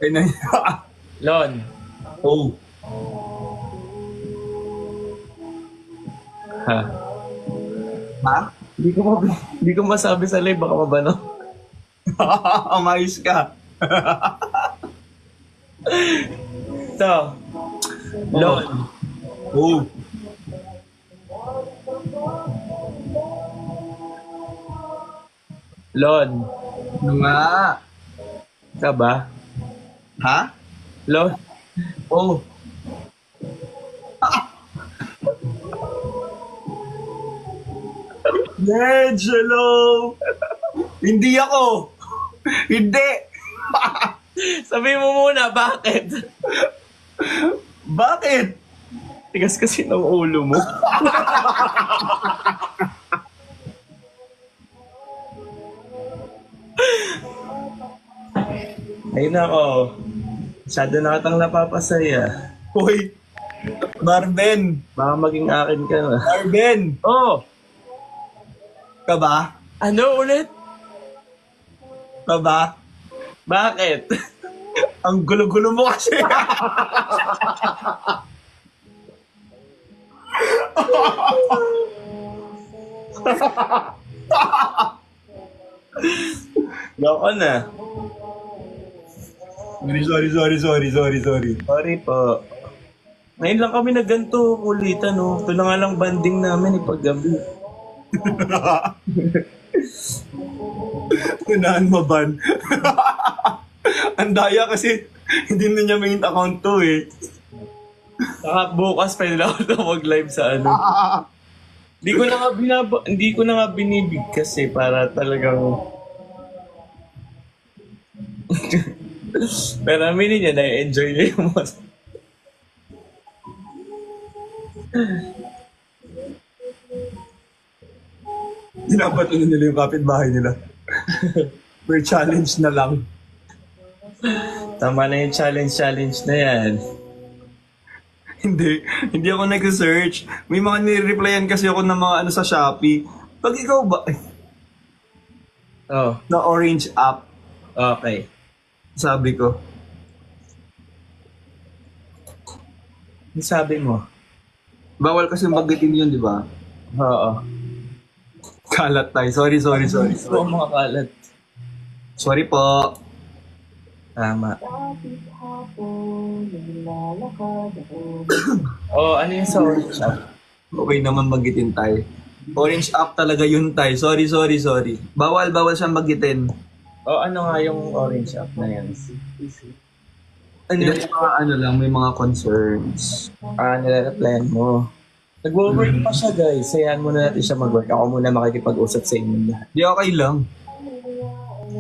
Ay na. Lon. Oh. Ha? Ha? Hindi ko masabi sa live, baka mabano. Umayos ka. Ito. Lon. Oh. Lon. Ano nga? Ka ba? Ha? Lon. Oh. Nedge, hello! Hindi ako! Hindi! Sabi mo muna, bakit? Bakit? Tigas kasi ng ulo mo. Ay nako. Masyado na katang napapasaya. Hoy! Marben! Baka maging akin ka na. Marben! Oh! Ka ba? Ano ulit? Ka ba? Bakit? Ang gulo-gulo mo kasi. Loko na. Sorry. Sorry po. Ngayon lang kami na ganito kulitan, no? Ito na nga lang banding namin ipaggabi. Unahan maban. Ang daya kasi hindi na niya main account to eh. Saka bukas pwede na ako mag-live sa ano. Hindi ko na nga binibig kasi para talagang pero aminin niya na-enjoy niya yung mas. Dinapat nila yung kapitbahay nila. Per challenge na lang. Tama na yung challenge na yan. Hindi ako nag-search. May mga nireplyan kasi ako ng mga ano sa Shopee. Pag ikaw ba, Oh, na orange app, okay. sabi ko, Ano sabi mo? bawal kasi magitin yun, di ba? Oo. Kalat tayo. Sorry. Oo, mga kalat. Sorry po. Tama. Oh, ano yung sa orange app? Okay naman magitin tayo. Orange app talaga yun tayo. Sorry. Bawal siyang magitin. Oh, ano nga yung orange app na yan? May mga concerns. Nire-replyan mo. Nag-work pa siya, guys. Sayaan muna natin siya mag-work. Ako muna makikipag-usap sa inyo lahat. Di okay lang.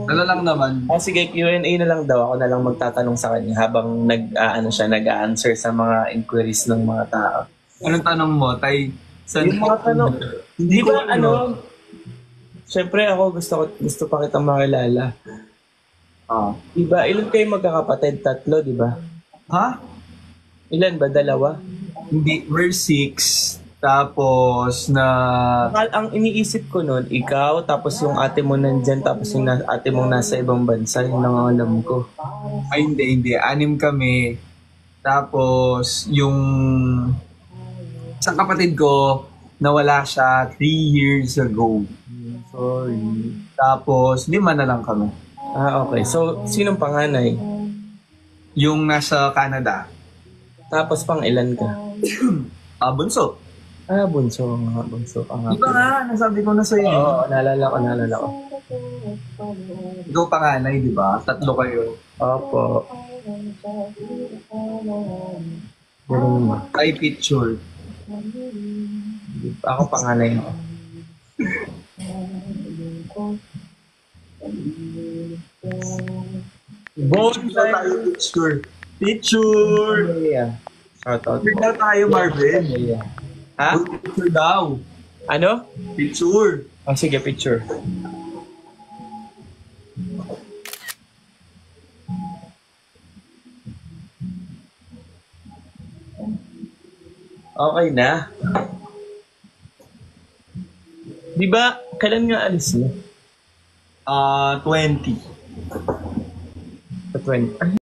Ano lang naman. Sige, Q&A na lang daw. Ako na lang magtatanong sa kanya habang nag-answer sa mga inquiries ng mga tao. Anong tanong mo, Tay? Yung mga tanong, Hindi di ko ba Siyempre ako gusto pa kitang makilala. Diba, ilan kayo magkakapatid? 3, di ba? Ha? Ilan ba? 2? Hindi, we're 6. Tapos Ang iniisip ko nun, ikaw, tapos yung ate mo nandyan, tapos yung ate mong nasa ibang bansa, yun lang ang alam ko. Ay, hindi. 6 kami. Tapos, yung isang kapatid ko, nawala siya 3 years ago. Sorry. Tapos, 5 na lang kami. Okay. So, sinong panganay? Yung nasa Canada. Tapos pang ilan ka? Bunso. Bunso nga. Bunso ka nga. Di ba nga, nasabi ko na sa'yo. Oo, naalala ko. Ikaw panganay, di ba? 3 kayo. Opo. Ganun mo. Ay, picture. Ako panganay ako. Picture tayo, picture. Picture! Yeah. Shoutout po. Picture tayo, Marvin. Yeah. Ha? Picture daw. Ano? Picture. Sige, picture. Okay na. Di ba, kailan nga alis niyo? 20. Sa 20.